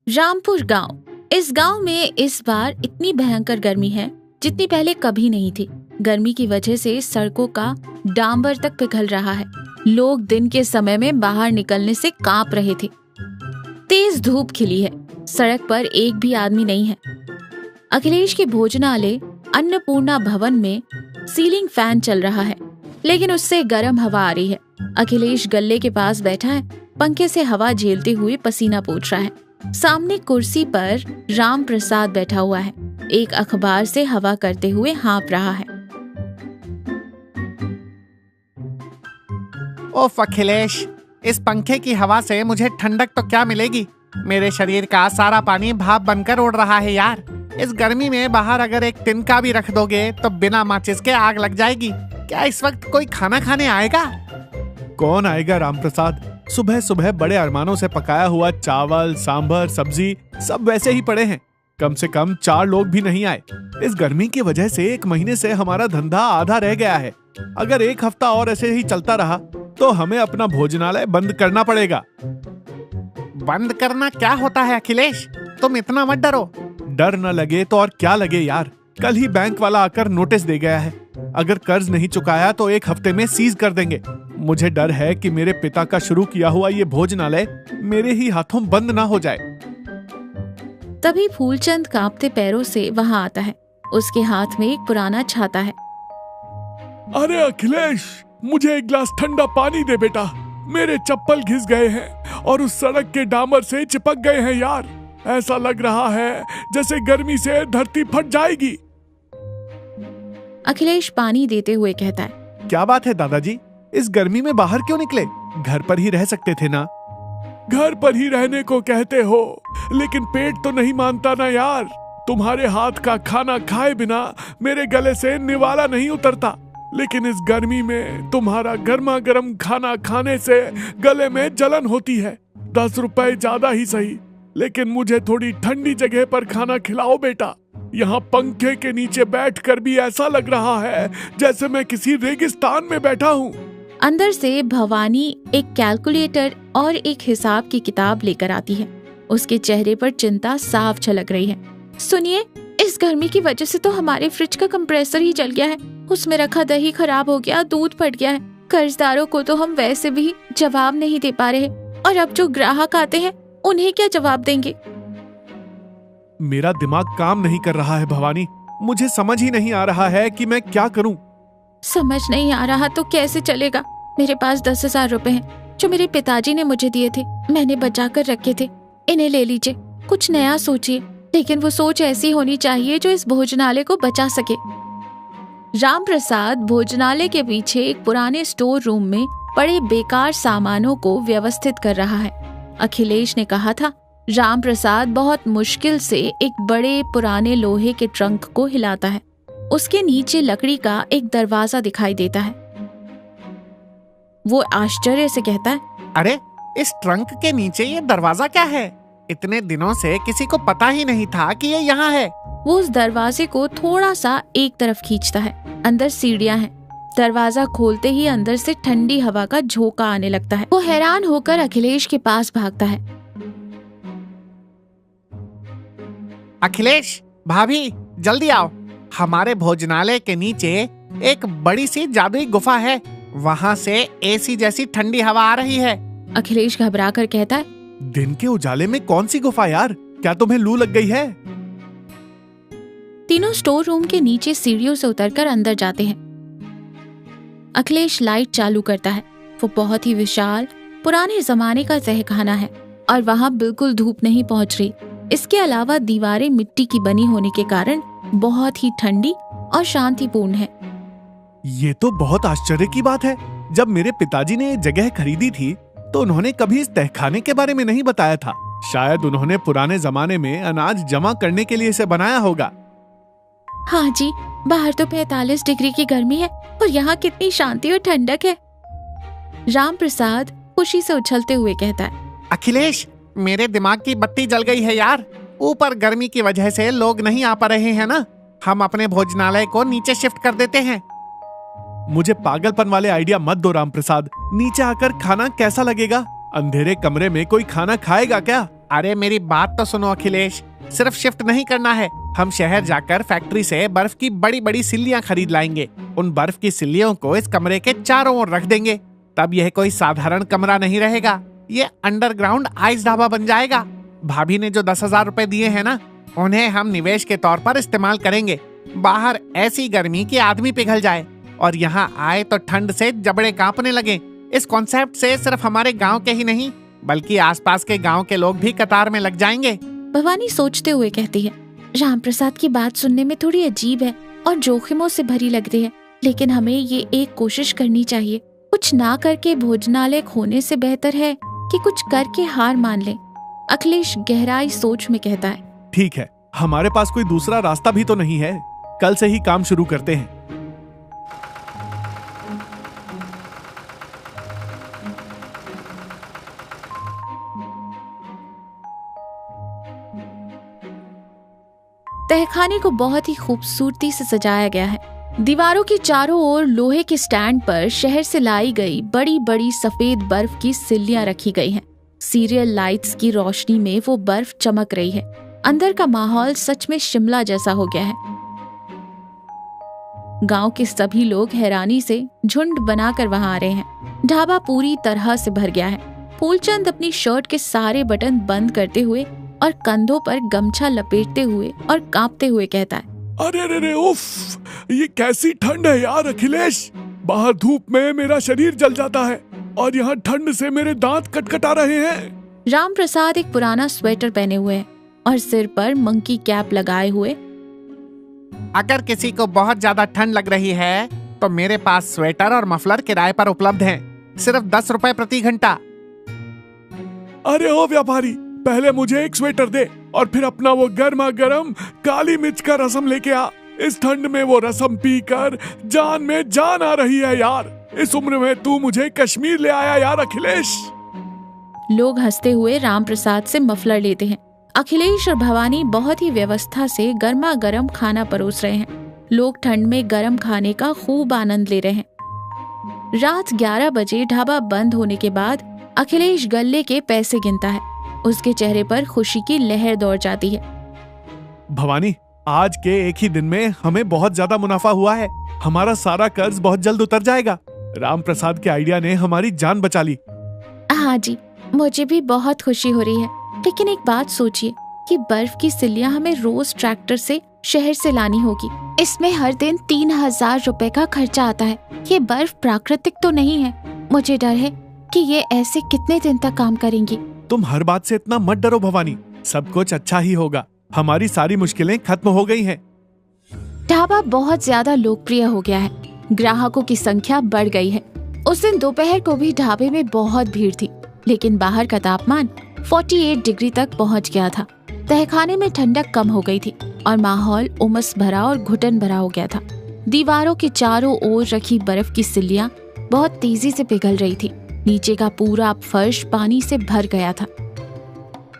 रामपुर गांव। इस गांव में इस बार इतनी भयंकर गर्मी है जितनी पहले कभी नहीं थी। गर्मी की वजह से सड़कों का डांबर तक पिघल रहा है। लोग दिन के समय में बाहर निकलने से कांप रहे थे। तेज धूप खिली है, सड़क पर एक भी आदमी नहीं है। अखिलेश के भोजनालय अन्नपूर्णा भवन में सीलिंग फैन चल रहा है, लेकिन उससे गर्म हवा आ रही है। अखिलेश गल्ले के पास बैठा है, पंखे से हवा झेलते हुए पसीना पोंछ रहा है। सामने कुर्सी पर राम प्रसाद बैठा हुआ है, एक अखबार से हवा करते हुए हाँफ रहा है। ओफ अखिलेश, इस पंखे की हवा से मुझे ठंडक तो क्या मिलेगी। मेरे शरीर का सारा पानी भाप बनकर उड़ रहा है यार। इस गर्मी में बाहर अगर एक तिनका भी रख दोगे तो बिना माचिस के आग लग जाएगी। क्या इस वक्त कोई खाना खाने आएगा? कौन आएगा रामप्रसाद? सुबह सुबह बड़े अरमानों से पकाया हुआ चावल, सांभर, सब्जी सब वैसे ही पड़े हैं। कम से कम 4 लोग भी नहीं आए। इस गर्मी की वजह से 1 महीने से हमारा धंधा आधा रह गया है। अगर 1 हफ्ता और ऐसे ही चलता रहा तो हमें अपना भोजनालय बंद करना पड़ेगा। बंद करना क्या होता है अखिलेश? तुम इतना मत डरो। डर न लगे तो और क्या लगे यार। कल ही बैंक वाला आकर नोटिस दे गया है। अगर कर्ज नहीं चुकाया तो 1 हफ्ते में सीज कर देंगे। मुझे डर है कि मेरे पिता का शुरू किया हुआ ये भोजनालय मेरे ही हाथों बंद ना हो जाए। तभी फूलचंद कांपते पैरों से वहां आता है। उसके हाथ में एक पुराना छाता है। अरे अखिलेश, मुझे एक गिलास ठंडा पानी दे बेटा। मेरे चप्पल घिस गए हैं और उस सड़क के डामर से चिपक गए हैं यार। ऐसा लग रहा है जैसे गर्मी से धरती फट जाएगी। अखिलेश पानी देते हुए कहता है, क्या बात है दादाजी, इस गर्मी में बाहर क्यों निकले? घर पर ही रह सकते थे ना। घर पर ही रहने को कहते हो, लेकिन पेट तो नहीं मानता ना यार। तुम्हारे हाथ का खाना खाए बिना मेरे गले से निवाला नहीं उतरता, लेकिन इस गर्मी में तुम्हारा गर्मा गर्म खाना खाने से गले में जलन होती है। 10 रुपए ज्यादा ही सही, लेकिन मुझे थोड़ी ठंडी जगह पर खाना खिलाओ बेटा। यहाँ पंखे के नीचे बैठकर भी ऐसा लग रहा है जैसे मैं किसी रेगिस्तान में बैठा हूँ। अंदर से भवानी एक कैलकुलेटर और एक हिसाब की किताब लेकर आती है। उसके चेहरे पर चिंता साफ झलक रही है। सुनिए, इस गर्मी की वजह से तो हमारे फ्रिज का कंप्रेसर ही जल गया है। उसमें रखा दही खराब हो गया, दूध फट गया है। कर्जदारों को तो हम वैसे भी जवाब नहीं दे पा रहे, और अब जो ग्राहक आते हैं उन्हें क्या जवाब देंगे? मेरा दिमाग काम नहीं कर रहा है भवानी। मुझे समझ ही नहीं आ रहा है कि मैं क्या करूं। समझ नहीं आ रहा तो कैसे चलेगा? मेरे पास 10,000 रुपए हैं जो मेरे पिताजी ने मुझे दिए थे। मैंने बचा कर रखे थे, इन्हें ले लीजिए। कुछ नया सोचिए, लेकिन वो सोच ऐसी होनी चाहिए जो इस भोजनालय को बचा सके। राम प्रसाद भोजनालय के पीछे एक पुराने स्टोर रूम में पड़े बेकार सामानों को व्यवस्थित कर रहा है। अखिलेश ने कहा था। राम प्रसाद बहुत मुश्किल से एक बड़े पुराने लोहे के ट्रंक को हिलाता है। उसके नीचे लकड़ी का एक दरवाजा दिखाई देता है। वो आश्चर्य से कहता है, अरे, इस ट्रंक के नीचे ये दरवाजा क्या है? इतने दिनों से किसी को पता ही नहीं था कि ये यहाँ है। वो उस दरवाजे को थोड़ा सा एक तरफ खींचता है। अंदर सीढ़ियाँ हैं। दरवाजा खोलते ही अंदर से ठंडी हवा का झोंका आने लगता है। वो हैरान होकर अखिलेश के पास भागता है। अखिलेश, भाभी, जल्दी आओ। हमारे भोजनालय के नीचे एक बड़ी सी जादुई गुफा है। वहाँ से एसी जैसी ठंडी हवा आ रही है। अखिलेश घबरा कर कहता है, दिन के उजाले में कौन सी गुफा यार? क्या तुम्हें लू लग गई है? तीनों स्टोर रूम के नीचे सीढ़ियों से उतरकर अंदर जाते हैं। अखिलेश लाइट चालू करता है। वो बहुत ही विशाल पुराने जमाने का तहखाना है और वहाँ बिल्कुल धूप नहीं पहुँच रही। इसके अलावा दीवारें मिट्टी की बनी होने के कारण बहुत ही ठंडी और शांतिपूर्ण है। ये तो बहुत आश्चर्य की बात है। जब मेरे पिताजी ने ये जगह खरीदी थी तो उन्होंने कभी इस तहखाने के बारे में नहीं बताया था। शायद उन्होंने पुराने जमाने में अनाज जमा करने के लिए इसे बनाया होगा। हाँ जी, बाहर तो 45 डिग्री की गर्मी है और यहाँ कितनी शांति और ठंडक है। राम प्रसाद खुशी से उछलते हुए कहता है, अखिलेश, मेरे दिमाग की बत्ती जल गई है यार। ऊपर गर्मी की वजह से लोग नहीं आ पा रहे हैं ना। हम अपने भोजनालय को नीचे शिफ्ट कर देते हैं। मुझे पागलपन वाले आइडिया मत दो राम प्रसाद। नीचे आकर खाना कैसा लगेगा? अंधेरे कमरे में कोई खाना खाएगा क्या? अरे मेरी बात तो सुनो अखिलेश, सिर्फ शिफ्ट नहीं करना है, हम शहर जाकर फैक्ट्री से बर्फ की बड़ी बड़ी सिल्लियां खरीद लाएंगे। उन बर्फ की सिल्लियों को इस कमरे के चारों ओर रख देंगे। तब यह कोई साधारण कमरा नहीं रहेगा, ये अंडरग्राउंड आइस ढाबा बन जाएगा। भाभी ने जो 10,000 रुपए दिए हैं ना, उन्हें हम निवेश के तौर पर इस्तेमाल करेंगे। बाहर ऐसी गर्मी कि आदमी पिघल जाए और यहाँ आए तो ठंड से जबड़े कांपने लगे। इस कॉन्सेप्ट से सिर्फ हमारे गांव के ही नहीं बल्कि आसपास के गांव के लोग भी कतार में लग जाएंगे। भवानी सोचते हुए कहती है, रामप्रसाद की बात सुनने में थोड़ी अजीब है और जोखिमों से भरी लग रही है, लेकिन हमें ये एक कोशिश करनी चाहिए। कुछ ना करके भोजनालय खोने से बेहतर है कि कुछ करके हार मान ले। अखिलेश गहराई सोच में कहता है, ठीक है, हमारे पास कोई दूसरा रास्ता भी तो नहीं है, कल से ही काम शुरू करते हैं। तहखाने को बहुत ही खूबसूरती से सजाया गया है। दीवारों के चारों ओर लोहे के स्टैंड पर शहर से लाई गई बड़ी बड़ी सफेद बर्फ की सिल्लियां रखी गई हैं। सीरियल लाइट्स की रोशनी में वो बर्फ चमक रही है। अंदर का माहौल सच में शिमला जैसा हो गया है। गांव के सभी लोग हैरानी से झुंड बनाकर वहां आ रहे हैं। ढाबा पूरी तरह से भर गया है। फूलचंद अपनी शर्ट के सारे बटन बंद करते हुए और कंधों पर गमछा लपेटते हुए और कांपते हुए कहता है, अरे रे रे, उफ, ये कैसी ठंड है यार अखिलेश। बाहर धूप में मेरा शरीर जल जाता है और यहाँ ठंड से मेरे दांत कटकटा रहे हैं। रामप्रसाद एक पुराना स्वेटर पहने हुए हैं और सिर पर मंकी कैप लगाए हुए। अगर किसी को बहुत ज्यादा ठंड लग रही है तो मेरे पास स्वेटर और मफलर किराए पर उपलब्ध हैं, सिर्फ 10 रुपए प्रति घंटा। अरे ओ व्यापारी, पहले मुझे एक स्वेटर दे और फिर अपना वो गर्मा गर्म काली मिर्च का रसम लेके आ। इस ठंड में वो रसम पीकर जान में जान आ रही है यार। इस उम्र में तू मुझे कश्मीर ले आया यार अखिलेश। लोग हंसते हुए रामप्रसाद से मफलर लेते हैं। अखिलेश और भवानी बहुत ही व्यवस्था से गर्मा गर्म खाना परोस रहे हैं। लोग ठंड में गर्म खाने का खूब आनंद ले रहे हैं। रात 11 बजे ढाबा बंद होने के बाद अखिलेश गल्ले के पैसे गिनता है। उसके चेहरे पर खुशी की लहर दौड़ जाती है। भवानी, आज के एक ही दिन में हमें बहुत ज्यादा मुनाफा हुआ है। हमारा सारा कर्ज बहुत जल्द उतर जाएगा। रामप्रसाद के आइडिया ने हमारी जान बचा ली। हाँ जी, मुझे भी बहुत खुशी हो रही है। लेकिन एक बात सोचिए कि बर्फ की सिल्लियां हमें रोज ट्रैक्टर से शहर से लानी होगी। इसमें हर दिन 3,000 रुपए का खर्चा आता है। ये बर्फ प्राकृतिक तो नहीं है। मुझे डर है कि ये ऐसे कितने दिन तक काम करेंगी। तुम हर बात से इतना मत डरो भवानी, सब कुछ अच्छा ही होगा। हमारी सारी मुश्किलें खत्म हो गई हैं। ढाबा बहुत ज्यादा लोकप्रिय हो गया है। ग्राहकों की संख्या बढ़ गई है। उस दिन दोपहर को भी ढाबे में बहुत भीड़ थी, लेकिन बाहर का तापमान 48 डिग्री तक पहुंच गया था। तहखाने में ठंडक कम हो गई थी और माहौल उमस भरा और घुटन भरा हो गया था। दीवारों के चारों ओर रखी बर्फ की सिल्लियां बहुत तेजी से पिघल रही थी। नीचे का पूरा फर्श पानी से भर गया था।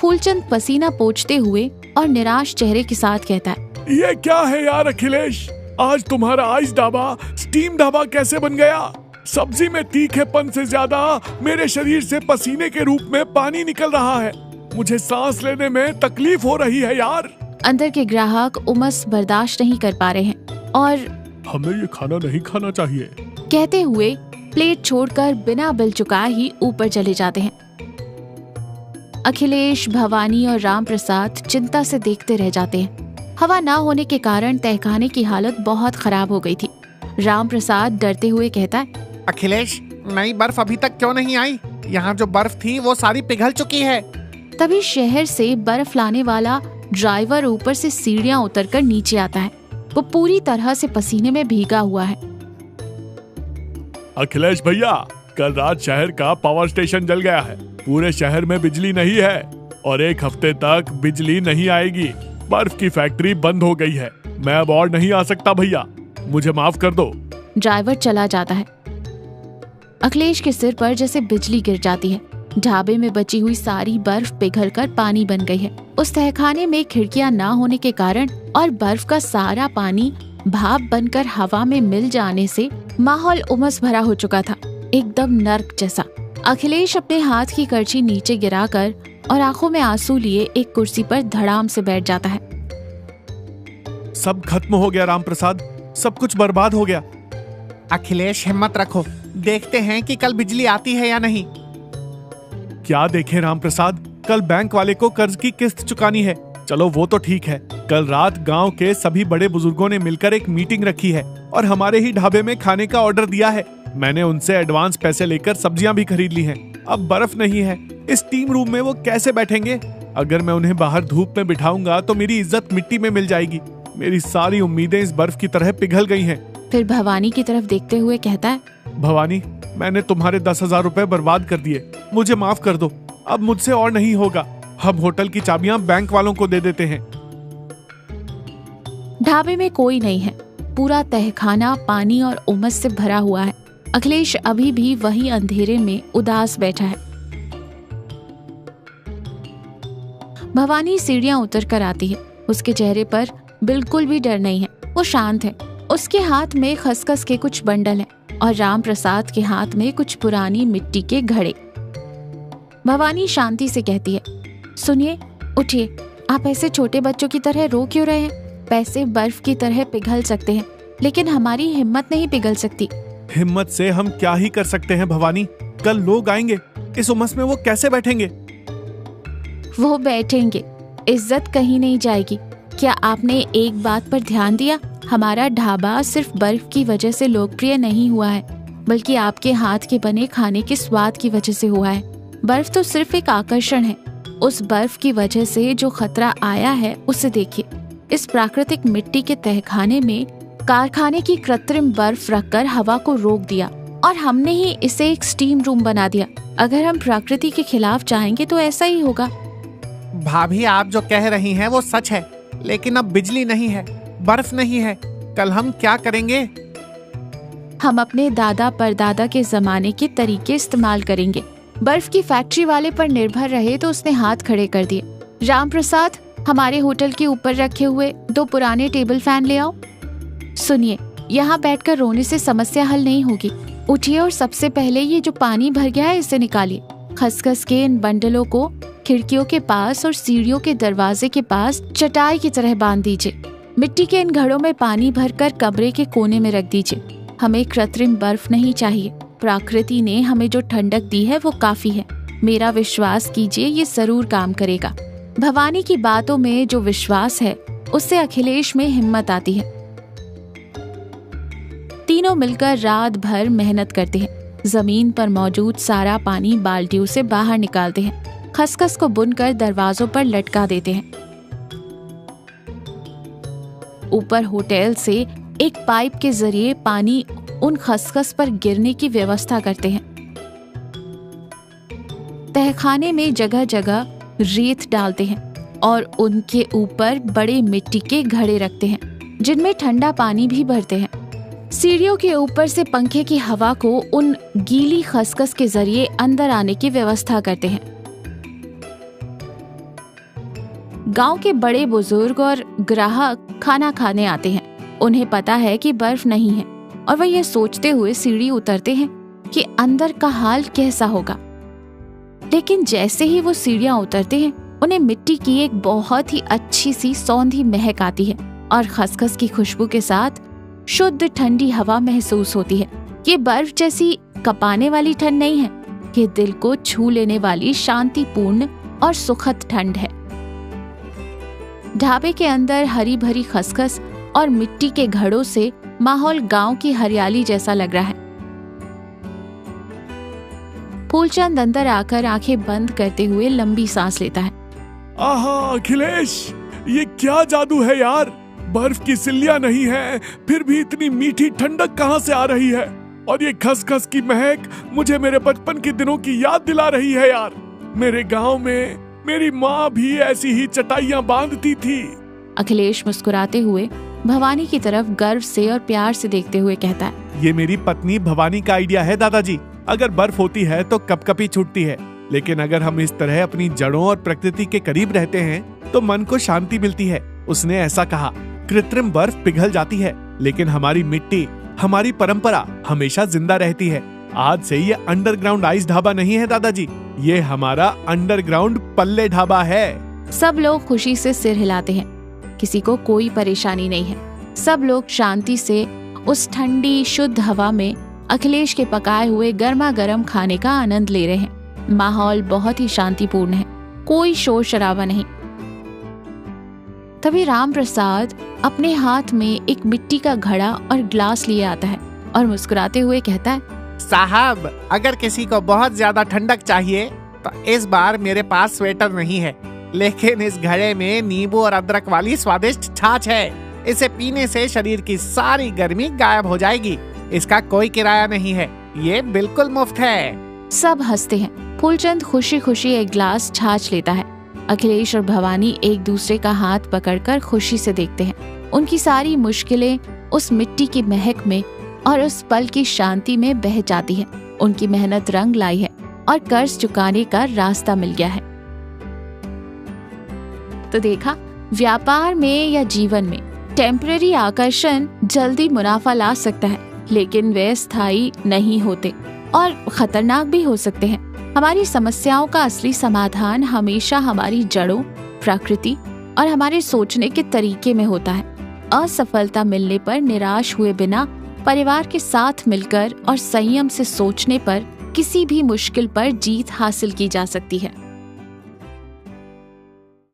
फूलचंद पसीना पोंछते हुए और निराश चेहरे के साथ कहता है, ये क्या है यार अखिलेश, आज तुम्हारा आइस ढाबा स्टीम ढाबा कैसे बन गया? सब्जी में तीखेपन से ज्यादा मेरे शरीर से पसीने के रूप में पानी निकल रहा है। मुझे सांस लेने में तकलीफ हो रही है यार। अंदर के ग्राहक उमस बर्दाश्त नहीं कर पा रहे हैं और हमें ये खाना नहीं खाना चाहिए कहते हुए प्लेट छोड़कर बिना बिल चुकाए ही ऊपर चले जाते हैं। अखिलेश, भवानी और रामप्रसाद चिंता से देखते रह जाते हैं। हवा ना होने के कारण तहखाने की हालत बहुत खराब हो गई थी। रामप्रसाद डरते हुए कहता है, अखिलेश, नई बर्फ अभी तक क्यों नहीं आई? यहाँ जो बर्फ थी वो सारी पिघल चुकी है। तभी शहर से बर्फ लाने वाला ड्राइवर ऊपर से सीढ़ियां उतरकर नीचे आता है। वो पूरी तरह से पसीने में भीगा हुआ है। अखिलेश भैया, कल रात शहर का पावर स्टेशन जल गया है। पूरे शहर में बिजली नहीं है और 1 हफ्ते तक बिजली नहीं आएगी। बर्फ की फैक्ट्री बंद हो गई है। मैं अब और नहीं आ सकता भैया, मुझे माफ कर दो। ड्राइवर चला जाता है। अखिलेश के सिर पर जैसे बिजली गिर जाती है। ढाबे में बची हुई सारी बर्फ पिघलकर पानी बन गई है। उस तहखाने में खिड़कियां ना होने के कारण और बर्फ का सारा पानी भाप बनकर हवा में मिल जाने से माहौल उमस भरा हो चुका था, एकदम नर्क जैसा। अखिलेश अपने हाथ की करची नीचे गिराकर और आंखों में आंसू लिए एक कुर्सी पर धड़ाम से बैठ जाता है। सब खत्म हो गया राम प्रसाद, सब कुछ बर्बाद हो गया। अखिलेश हिम्मत रखो, देखते हैं कि कल बिजली आती है या नहीं। क्या देखें राम प्रसाद, कल बैंक वाले को कर्ज की किस्त चुकानी है। चलो वो तो ठीक है, कल रात गांव के सभी बड़े बुजुर्गों ने मिलकर एक मीटिंग रखी है और हमारे ही ढाबे में खाने का ऑर्डर दिया है। मैंने उनसे एडवांस पैसे लेकर सब्जियां भी खरीद ली हैं। अब बर्फ नहीं है, इस टीम रूम में वो कैसे बैठेंगे? अगर मैं उन्हें बाहर धूप में बिठाऊंगा तो मेरी इज्जत मिट्टी में मिल जाएगी। मेरी सारी उम्मीदें इस बर्फ की तरह पिघल गई हैं। फिर भवानी की तरफ देखते हुए कहता है, भवानी, मैंने तुम्हारे 10,000 रुपए बर्बाद कर दिए, मुझे माफ कर दो। अब मुझसे और नहीं होगा। हम होटल की चाबियां बैंक वालों को दे देते हैं। ढाबे में कोई नहीं है। पूरा तहखाना पानी और उमस से भरा हुआ है। अखिलेश अभी भी वही अंधेरे में उदास बैठा है। भवानी सीढ़ियां उतर कर आती है। उसके चेहरे पर बिल्कुल भी डर नहीं है, वो शांत है। उसके हाथ में खसखस के कुछ बंडल हैं और राम प्रसाद के हाथ में कुछ पुरानी मिट्टी के घड़े। भवानी शांति से कहती है, सुनिए, उठिए। आप ऐसे छोटे बच्चों की तरह रो क्यों रहे हैं? पैसे बर्फ की तरह पिघल सकते हैं, लेकिन हमारी हिम्मत नहीं पिघल सकती। हिम्मत से हम क्या ही कर सकते हैं भवानी? कल लोग आएंगे, इस उमस में वो कैसे बैठेंगे? वो बैठेंगे, इज्जत कहीं नहीं जाएगी। क्या आपने एक बात पर ध्यान दिया? हमारा ढाबा सिर्फ बर्फ की वजह से लोकप्रिय नहीं हुआ है, बल्कि आपके हाथ के बने खाने के स्वाद की वजह से हुआ है। बर्फ तो सिर्फ एक आकर्षण है। उस बर्फ की वजह से जो खतरा आया है उसे देखिए। इस प्राकृतिक मिट्टी के तहखाने में कारखाने की कृत्रिम बर्फ रखकर हवा को रोक दिया और हमने ही इसे एक स्टीम रूम बना दिया। अगर हम प्रकृति के खिलाफ जाएंगे तो ऐसा ही होगा। भाभी, आप जो कह रही हैं वो सच है, लेकिन अब बिजली नहीं है, बर्फ नहीं है, कल हम क्या करेंगे? हम अपने दादा परदादा के जमाने के तरीके इस्तेमाल करेंगे। बर्फ की फैक्ट्री वाले पर निर्भर रहे तो उसने हाथ खड़े कर दिए। राम प्रसाद, हमारे होटल के ऊपर रखे हुए 2 पुराने टेबल फैन ले आओ। सुनिए, यहाँ बैठकर रोने से समस्या हल नहीं होगी। उठिए और सबसे पहले ये जो पानी भर गया है इसे निकालिए। खसखस के इन बंडलों को खिड़कियों के पास और सीढ़ियों के दरवाजे के पास चटाई की तरह बांध दीजिए। मिट्टी के इन घड़ों में पानी भरकर कमरे के कोने में रख दीजिए। हमें कृत्रिम बर्फ नहीं चाहिए। प्रकृति ने हमें जो ठंडक दी है वो काफी है। मेरा विश्वास कीजिए, ये जरूर काम करेगा। भवानी की बातों में जो विश्वास है उससे अखिलेश में हिम्मत आती है। तीनों मिलकर रात भर मेहनत करते हैं। जमीन पर मौजूद सारा पानी बाल्टियों से बाहर निकालते हैं। खसखस को बुनकर दरवाजों पर लटका देते हैं। ऊपर होटल से एक पाइप के जरिए पानी उन खसखस पर गिरने की व्यवस्था करते हैं। तहखाने में जगह जगह रेत डालते हैं और उनके ऊपर बड़े मिट्टी के घड़े रखते हैं जिनमें ठंडा पानी भी भरते हैं। सीढ़ियों के ऊपर से पंखे की हवा को उन गीली खसखस के जरिए अंदर आने की व्यवस्था करते हैं। गांव के बड़े बुजुर्ग और ग्राहक खाना खाने आते हैं। उन्हें पता है कि बर्फ नहीं है और वह यह सोचते हुए सीढ़ी उतरते हैं कि अंदर का हाल कैसा होगा। लेकिन जैसे ही वो सीढ़ियां उतरते हैं उन्हें मिट्टी की एक बहुत ही अच्छी सी सौंधी महक आती है और खसखस की खुशबू के साथ शुद्ध ठंडी हवा महसूस होती है। ये बर्फ जैसी कपाने वाली ठंड नहीं है, ये दिल को छू लेने वाली शांतिपूर्ण और सुखद ठंड है। ढाबे के अंदर हरी भरी खसखस और मिट्टी के घड़ों से माहौल गांव की हरियाली जैसा लग रहा है। फूलचंद अंदर आकर आंखें बंद करते हुए लंबी सांस लेता है। आहा अखिलेश, ये क्या जादू है यार। बर्फ की सिल्लियां नहीं है, फिर भी इतनी मीठी ठंडक कहां से आ रही है? और ये खसखस की महक मुझे मेरे बचपन के दिनों की याद दिला रही है यार। मेरे गांव में मेरी माँ भी ऐसी ही चटाइयां बांधती थी। अखिलेश मुस्कुराते हुए भवानी की तरफ गर्व से और प्यार से देखते हुए कहता है, ये मेरी पत्नी भवानी का आइडिया है दादाजी। अगर बर्फ होती है तो कपकपी छूटती है, लेकिन अगर हम इस तरह अपनी जड़ों और प्रकृति के करीब रहते हैं तो मन को शांति मिलती है। उसने ऐसा कहा, कृत्रिम बर्फ पिघल जाती है, लेकिन हमारी मिट्टी, हमारी परंपरा हमेशा जिंदा रहती है। आज से ये अंडरग्राउंड आइस ढाबा नहीं है दादाजी, ये हमारा अंडरग्राउंड पल्ले ढाबा है। सब लोग खुशी से सिर हिलाते हैं। किसी को कोई परेशानी नहीं है। सब लोग शांति से उस ठंडी शुद्ध हवा में अखिलेश के पकाए हुए गर्मा गर्म खाने का आनंद ले रहे हैं। माहौल बहुत ही शांतिपूर्ण है, कोई शोर शराबा नहीं। तभी राम प्रसाद अपने हाथ में एक मिट्टी का घड़ा और ग्लास लिए आता है और मुस्कुराते हुए कहता है, साहब, अगर किसी को बहुत ज्यादा ठंडक चाहिए तो इस बार मेरे पास स्वेटर नहीं है, लेकिन इस घड़े में नींबू और अदरक वाली स्वादिष्ट छाछ है। इसे पीने से शरीर की सारी गर्मी गायब हो जाएगी। इसका कोई किराया नहीं है, ये बिल्कुल मुफ्त है। सब हंसते हैं। फूलचंद खुशी खुशी एक ग्लास छाछ लेता है। अखिलेश और भवानी एक दूसरे का हाथ पकड़कर खुशी से देखते हैं। उनकी सारी मुश्किलें उस मिट्टी की महक में और उस पल की शांति में बह जाती है। उनकी मेहनत रंग लाई है और कर्ज चुकाने का रास्ता मिल गया है। तो देखा, व्यापार में या जीवन में टेम्परेरी आकर्षण जल्दी मुनाफा ला सकता है, लेकिन वे स्थायी नहीं होते और खतरनाक भी हो सकते हैं। हमारी समस्याओं का असली समाधान हमेशा हमारी जड़ों, प्रकृति और हमारे सोचने के तरीके में होता है। असफलता मिलने पर निराश हुए बिना परिवार के साथ मिलकर और संयम से सोचने पर किसी भी मुश्किल पर जीत हासिल की जा सकती है।